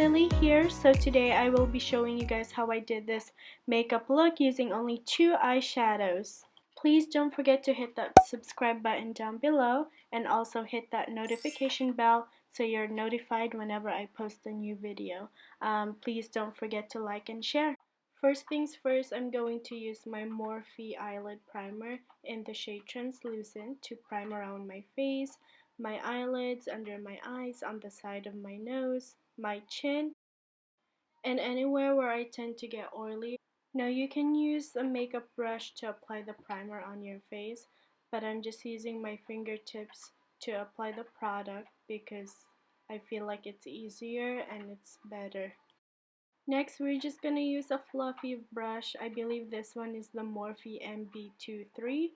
Lily here. So today I will be showing you guys how I did this makeup look using only 2 eyeshadows. Please don't forget to hit that subscribe button down below and also hit that notification bell so you're notified whenever I post a new video. Please don't forget to like and share. First things first, I'm going to use my Morphe Eyelid Primer in the shade Translucent to prime around my face, my eyelids, under my eyes, on the side of my nose, my chin, and anywhere where I tend to get oily. Now you can use a makeup brush to apply the primer on your face, but I'm just using my fingertips to apply the product because I feel like it's easier and it's better. Next, we're just going to use a fluffy brush. I believe this one is the Morphe MB23.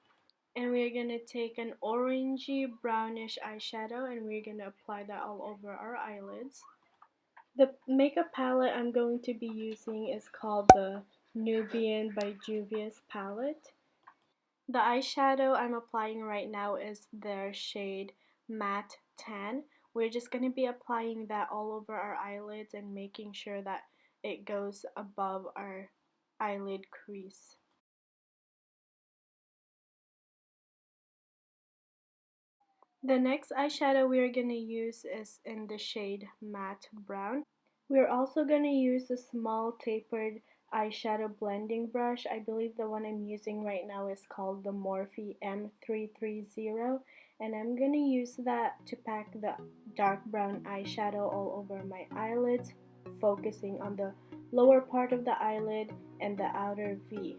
And we're going to take an orangey brownish eyeshadow and we're going to apply that all over our eyelids. The makeup palette I'm going to be using is called the Nubian by Juvias Palette. The eyeshadow I'm applying right now is their shade Matte Tan. We're just going to be applying that all over our eyelids and making sure that it goes above our eyelid crease. The next eyeshadow we're going to use is in the shade Matte Brown. We're also going to use a small tapered eyeshadow blending brush. I believe the one I'm using right now is called the Morphe M330, and I'm going to use that to pack the dark brown eyeshadow all over my eyelids, focusing on the lower part of the eyelid and the outer V.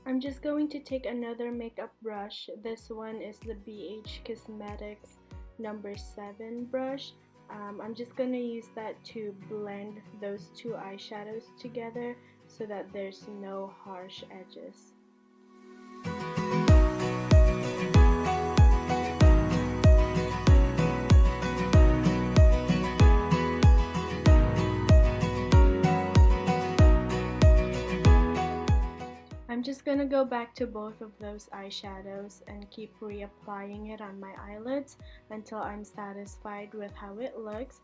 I'm just going to take another makeup brush. This one is the BH Cosmetics number 7 brush. I'm just going to use that to blend those 2 eyeshadows together so that there's no harsh edges. I'm just going to go back to both of those eyeshadows and keep reapplying it on my eyelids until I'm satisfied with how it looks.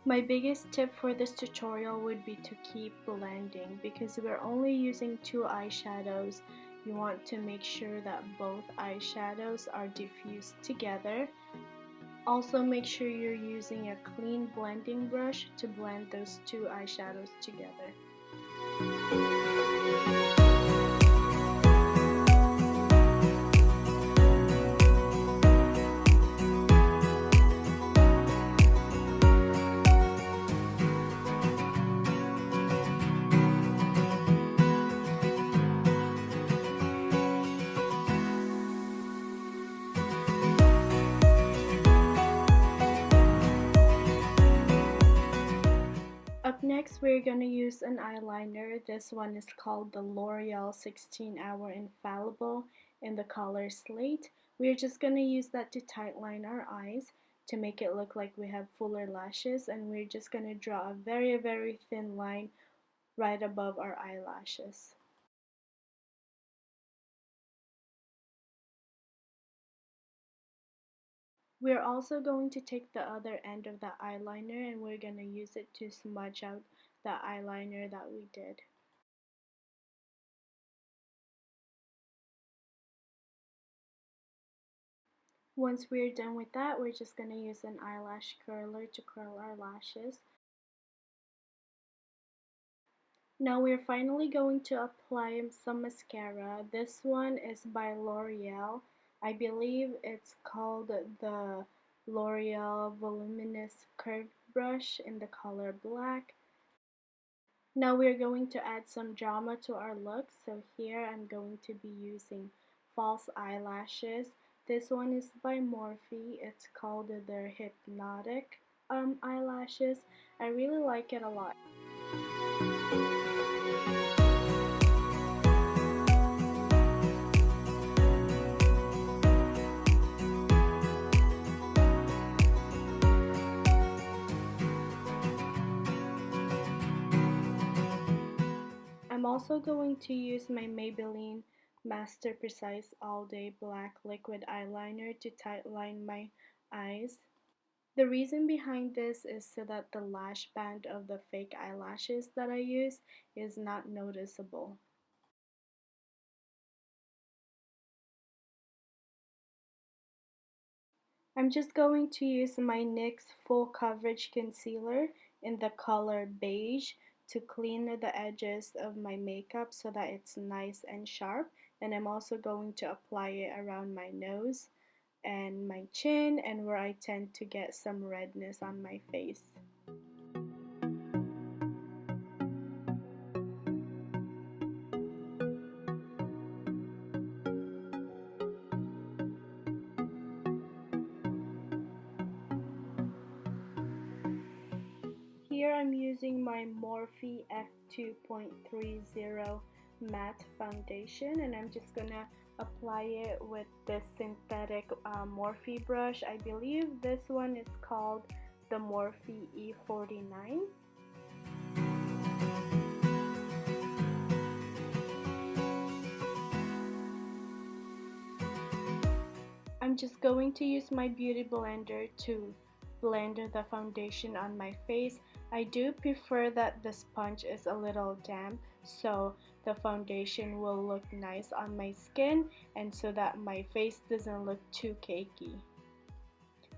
My biggest tip for this tutorial would be to keep blending because we're only using 2 eyeshadows. You want to make sure that both eyeshadows are diffused together. Also, make sure you're using a clean blending brush to blend those 2 eyeshadows together. Next, we're going to use an eyeliner. This one is called the L'Oreal 16-Hour Infallible in the color Slate. We're just going to use that to tightline our eyes to make it look like we have fuller lashes, and we're just going to draw a very thin line right above our eyelashes. We're also going to take the other end of the eyeliner and we're going to use it to smudge out the eyeliner that we did. Once we're done with that, we're just going to use an eyelash curler to curl our lashes. Now we're finally going to apply some mascara. This one is by L'Oreal. I believe it's called the L'Oreal Voluminous Curved Brush in the color black. Now we're going to add some drama to our look. So here I'm going to be using false eyelashes. This one is by Morphe. It's called their Hypnotic eyelashes. I really like it a lot. I'm also going to use my Maybelline Master Precise All Day Black Liquid Eyeliner to tightline my eyes. The reason behind this is so that the lash band of the fake eyelashes that I use is not noticeable. I'm just going to use my NYX Full Coverage Concealer in the color Beige to clean the edges of my makeup so that it's nice and sharp. And I'm also going to apply it around my nose and my chin and where I tend to get some redness on my face. Here I'm using my Morphe F2.30 matte foundation, and I'm just gonna apply it with this synthetic Morphe brush. I believe this one is called the Morphe E49. I'm just going to use my beauty blender to blend the foundation on my face. I do prefer that the sponge is a little damp so the foundation will look nice on my skin and so that my face doesn't look too cakey.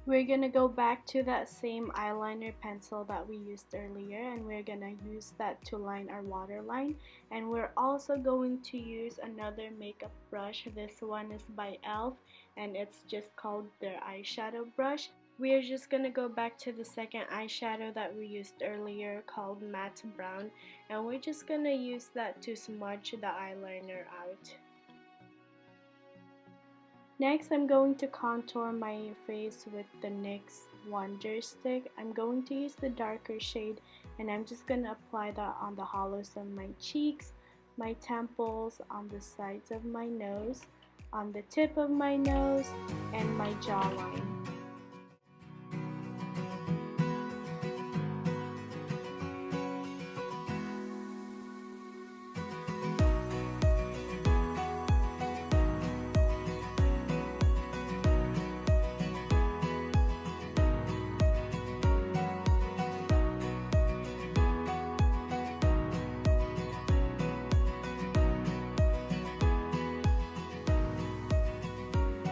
We're gonna go back to that same eyeliner pencil that we used earlier and we're gonna use that to line our waterline, and we're also going to use another makeup brush. This one is by e.l.f. and it's just called their eyeshadow brush. We're just gonna go back to the second eyeshadow that we used earlier called Matte Brown, and we're just gonna use that to smudge the eyeliner out. Next, I'm going to contour my face with the NYX Wonder Stick. I'm going to use the darker shade and I'm just going to apply that on the hollows of my cheeks, my temples, on the sides of my nose, on the tip of my nose, and my jawline.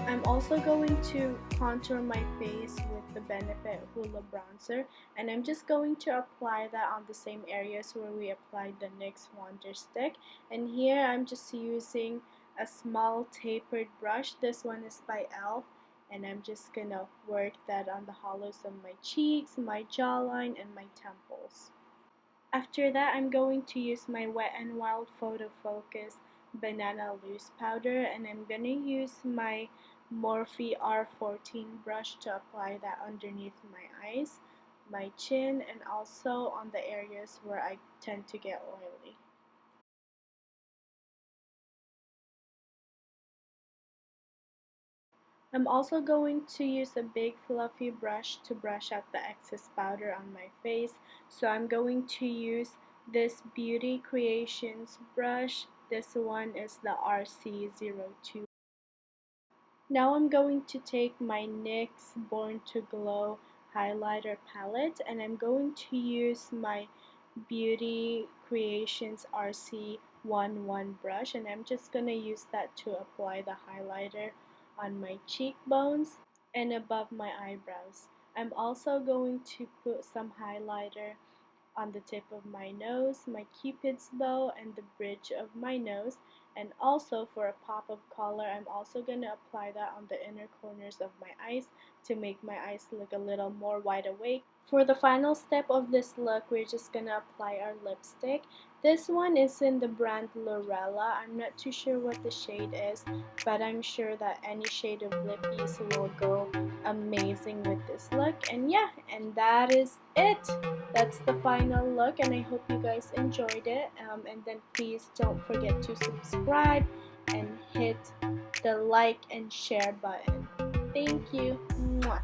I'm also going to contour my face with the Benefit Hoola bronzer, and I'm just going to apply that on the same areas where we applied the NYX Wonder Stick. And here I'm just using a small tapered brush. This one is by e.l.f. and I'm just gonna work that on the hollows of my cheeks, my jawline, and my temples. After that, I'm going to use my Wet n Wild Photo Focus Banana Loose Powder, and I'm going to use my Morphe R14 brush to apply that underneath my eyes, my chin, and also on the areas where I tend to get oily. I'm also going to use a big fluffy brush to brush out the excess powder on my face. So I'm going to use this Beauty Creations brush. This one is the RC02. Now I'm going to take my NYX Born to Glow highlighter palette and I'm going to use my Beauty Creations RC11 brush, and I'm just going to use that to apply the highlighter on my cheekbones and above my eyebrows. I'm also going to put some highlighter on the tip of my nose, my cupid's bow, and the bridge of my nose. And also for a pop of color, I'm also going to apply that on the inner corners of my eyes to make my eyes look a little more wide awake. For the final step of this look, we're just going to apply our lipstick. This one is in the brand Lorella. I'm not too sure what the shade is, but I'm sure that any shade of lippies will go amazing with this look. And yeah, and that is it. That's the final look, and I hope you guys enjoyed it. And then please don't forget to subscribe and hit the like and share button. Thank you. Mwah.